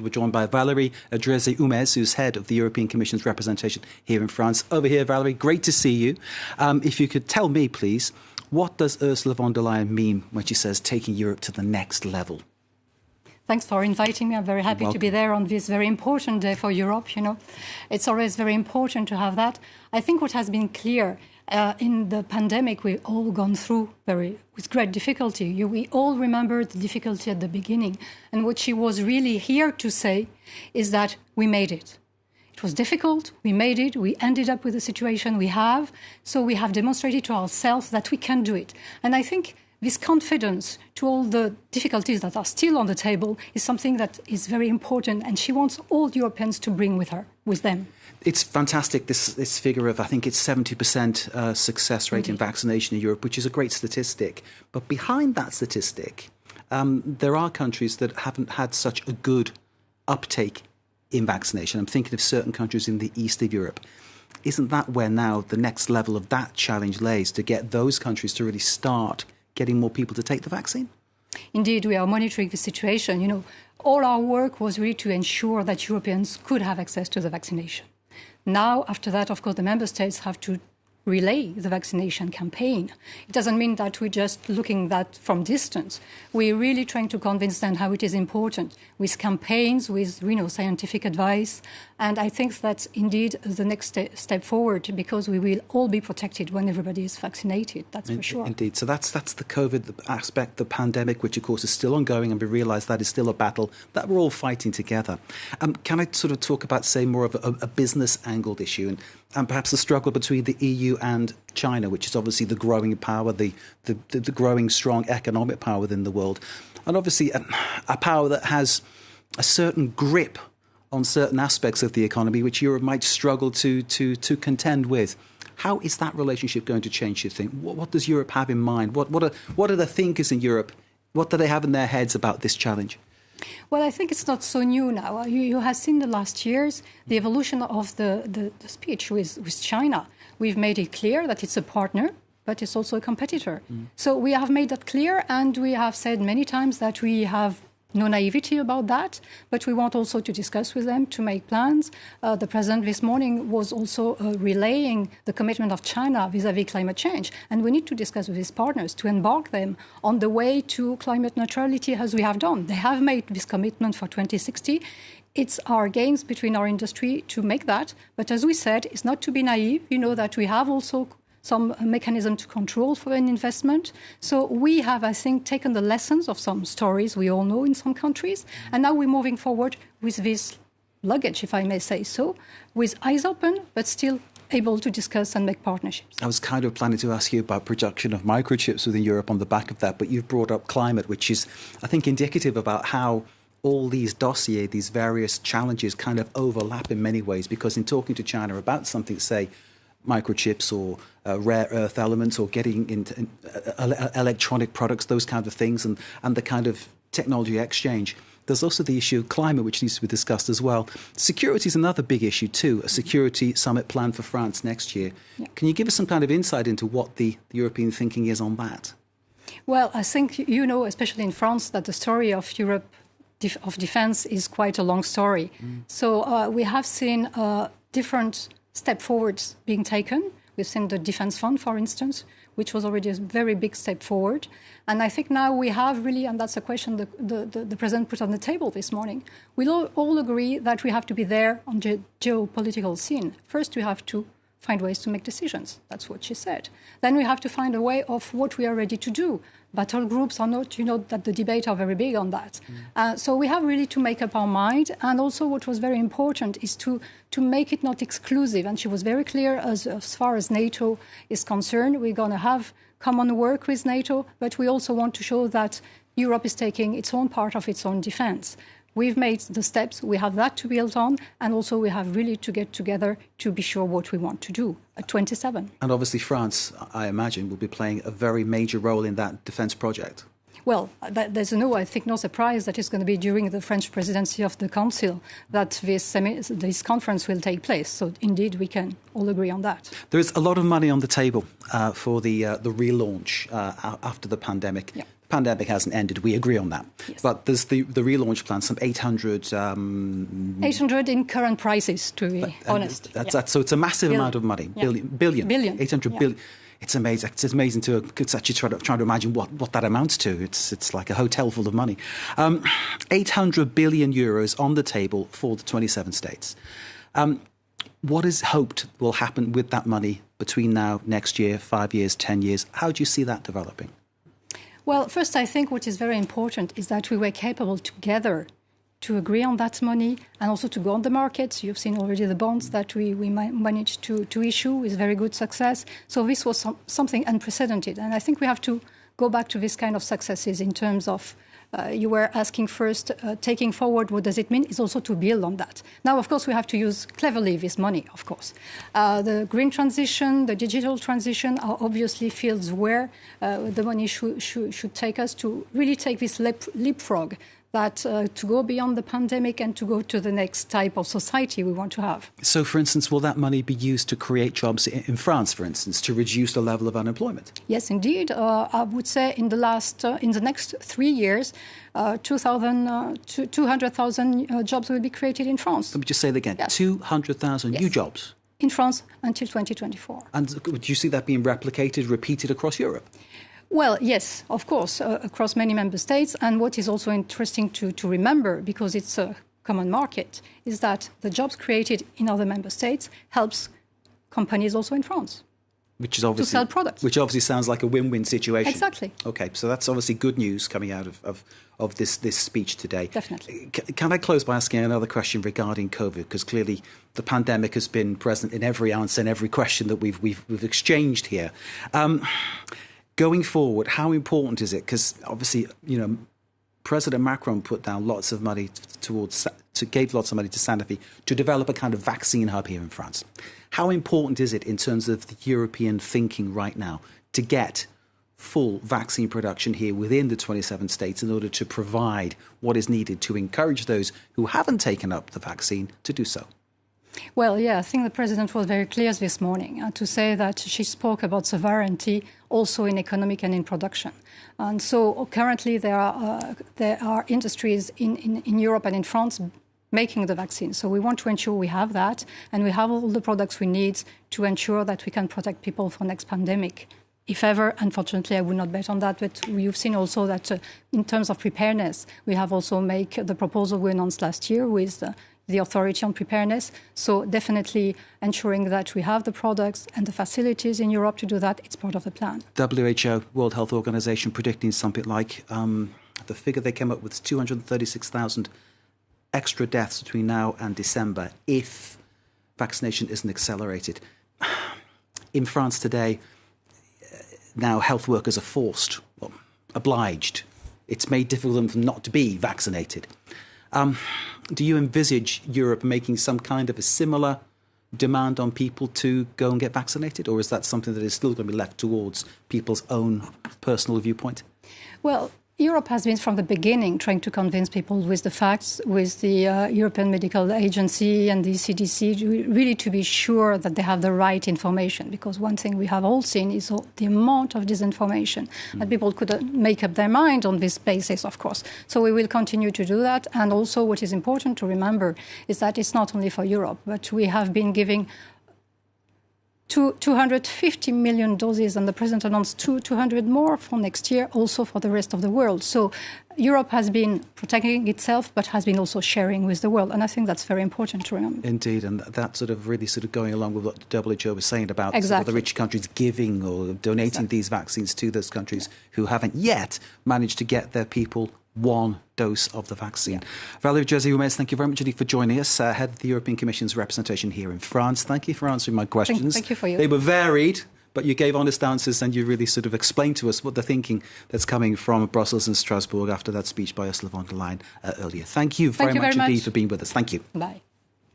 We're joined by Valérie Drezet-Humez, who's head of the European Commission's representation here in France. Over here, Valérie, great to see you. If you could tell me, please, what does Ursula von der Leyen mean when she says taking Europe to the next level? Thanks for inviting me. I'm very happy to be there on this very important day for Europe. You know, it's always very important to have that. I think what has been clear in the pandemic, we've all gone through with great difficulty. We all remember the difficulty at the beginning. And what she was really here to say is that we made it. It was difficult. We made it. We ended up with the situation we have. So we have demonstrated to ourselves that we can do it. And I think this confidence to all the difficulties that are still on the table is something that is very important, and she wants all Europeans to bring with them. It's fantastic, this figure of, I think it's 70% success rate in vaccination in Europe, which is a great statistic. But behind that statistic, there are countries that haven't had such a good uptake in vaccination. I'm thinking of certain countries in the east of Europe. Isn't that where now the next level of that challenge lays, to get those countries to really start getting more people to take the vaccine? Indeed, we are monitoring the situation. You know, all our work was really to ensure that Europeans could have access to the vaccination. Now, after that, of course, the member states have to relay the vaccination campaign. It doesn't mean that we're just looking at from distance. We're really trying to convince them how it is important with campaigns, with scientific advice. And I think that's indeed the next step forward, because we will all be protected when everybody is vaccinated. That's for sure. Indeed. So that's the COVID aspect, the pandemic, which of course is still ongoing, and we realise that is still a battle that we're all fighting together. Can I sort of talk about, say, more of a business-angled issue, and perhaps the struggle between the EU and China, which is obviously the growing power, the growing strong economic power within the world, and obviously a power that has a certain grip on certain aspects of the economy which Europe might struggle to contend with. How is that relationship going to change, you think? What does Europe have in mind? What are the thinkers in Europe? What do they have in their heads about this challenge? Well, I think it's not so new now. You have seen the last years the evolution of the speech with China. We've made it clear that it's a partner, but it's also a competitor. So we have made that clear, and we have said many times that we have no naivety about that, but we want also to discuss with them, to make plans. The President this morning was also relaying the commitment of China vis-à-vis climate change, and we need to discuss with his partners to embark them on the way to climate neutrality, as we have done. They have made this commitment for 2060. It's our gains between our industry to make that, but as we said, it's not to be naive. You know that we have also some mechanism to control foreign investment. So we have, I think, taken the lessons of some stories we all know in some countries, and now we're moving forward with this luggage, if I may say so, with eyes open, but still able to discuss and make partnerships. I was kind of planning to ask you about production of microchips within Europe on the back of that, but you've brought up climate, which is, I think, indicative about how all these dossiers, these various challenges kind of overlap in many ways, because in talking to China about something, say, microchips or rare earth elements, or getting into electronic products, those kind of things, and the kind of technology exchange. There's also the issue of climate, which needs to be discussed as well. Security is another big issue too, a security summit planned for France next year. Yeah. Can you give us some kind of insight into what the European thinking is on that? Well, I think you know, especially in France, that the story of Europe of defense is quite a long story. So we have seen different step forwards being taken. We've seen the Defence Fund, for instance, which was already a very big step forward. And I think now we have really, and that's a question the President put on the table this morning, we all agree that we have to be there on the geopolitical scene. First, we have to find ways to make decisions. That's what she said. Then we have to find a way of what we are ready to do. Battle groups are not, you know, that the debate are very big on that. So we have really to make up our mind. And also what was very important is to make it not exclusive. And she was very clear as far as NATO is concerned. We're going to have common work with NATO, but we also want to show that Europe is taking its own part of its own defense. We've made the steps, we have that to build on, and also we have really to get together to be sure what we want to do at 27. And obviously France, I imagine, will be playing a very major role in that defence project. Well, there's I think, no surprise that it's going to be during the French presidency of the Council that this conference will take place. So, indeed, we can all agree on that. There is a lot of money on the table for the relaunch after the pandemic. Yeah. Pandemic hasn't ended. We agree on that. Yes. But there's the relaunch plan, some 800... 800 in current prices, to be honest. So it's a massive amount of money. Billion. 800 billion. It's amazing. It's amazing to actually try to imagine what that amounts to. It's like a hotel full of money. 800 billion euros on the table for the 27 states. What is hoped will happen with that money between now, next year, 5 years, 10 years? How do you see that developing? Well, first, I think what is very important is that we were capable together to agree on that money and also to go on the market. You've seen already the bonds that we managed to issue with very good success. So this was something unprecedented. And I think we have to go back to this kind of successes in terms of, you were asking first, taking forward, what does it mean? Is also to build on that. Now, of course, we have to use cleverly this money, of course. The green transition, the digital transition are obviously fields where the money should take us to really take this leapfrog, that to go beyond the pandemic and to go to the next type of society we want to have. So, for instance, will that money be used to create jobs in France, for instance, to reduce the level of unemployment? Yes, indeed. I would say in the next 3 years, 200,000 jobs will be created in France. Let me just say that again. Yes. 200,000 new jobs? In France until 2024. And do you see that being repeated across Europe? Well, yes, of course, across many member states. And what is also interesting to remember, because it's a common market, is that the jobs created in other member states helps companies also in France. Which is obviously, to sell products. Which obviously sounds like a win-win situation. Exactly. Okay, so that's obviously good news coming out of this speech today. Definitely. Can I close by asking another question regarding COVID? Because clearly the pandemic has been present in every answer and every question that we've exchanged here. Going forward, how important is it? Because obviously, President Macron put down lots of money gave lots of money to Sanofi to develop a kind of vaccine hub here in France. How important is it in terms of the European thinking right now to get full vaccine production here within the 27 states in order to provide what is needed to encourage those who haven't taken up the vaccine to do so? Well, yeah, I think the President was very clear this morning to say that she spoke about sovereignty also in economic and in production. And so currently there are industries in Europe and in France making the vaccine. So we want to ensure we have that and we have all the products we need to ensure that we can protect people for next pandemic. If ever, unfortunately, I would not bet on that, but you've seen also that in terms of preparedness, we have also made the proposal we announced last year with the authority on preparedness. So definitely ensuring that we have the products and the facilities in Europe to do that, it's part of the plan. WHO, World Health Organization, predicting something like the figure they came up with is 236,000 extra deaths between now and December if vaccination isn't accelerated. In France today, now health workers are obliged. It's made difficult for them not to be vaccinated. Do you envisage Europe making some kind of a similar demand on people to go and get vaccinated, or is that something that is still going to be left towards people's own personal viewpoint? Well, Europe has been from the beginning trying to convince people with the facts, with the European Medical Agency and the CDC, really to be sure that they have the right information. Because one thing we have all seen is the amount of disinformation. And people could make up their mind on this basis, of course. So we will continue to do that. And also what is important to remember is that it's not only for Europe, but we have been giving 250 million doses, and the President announced 200 more for next year, also for the rest of the world. So Europe has been protecting itself, but has been also sharing with the world. And I think that's very important to remember. Indeed, and that's really going along with what the WHO was saying about exactly. the rich countries giving or donating these vaccines to those countries who haven't yet managed to get their people one dose of the vaccine. Yeah. Valérie Drezet-Humez, thank you very much indeed for joining us, head of the European Commission's representation here in France. Thank you for answering my questions. Thank you for you. They were varied, but you gave honest answers and you really explained to us what the thinking that's coming from Brussels and Strasbourg after that speech by Ursula von der Leyen earlier. Thank you very much indeed for being with us. Thank you. Bye.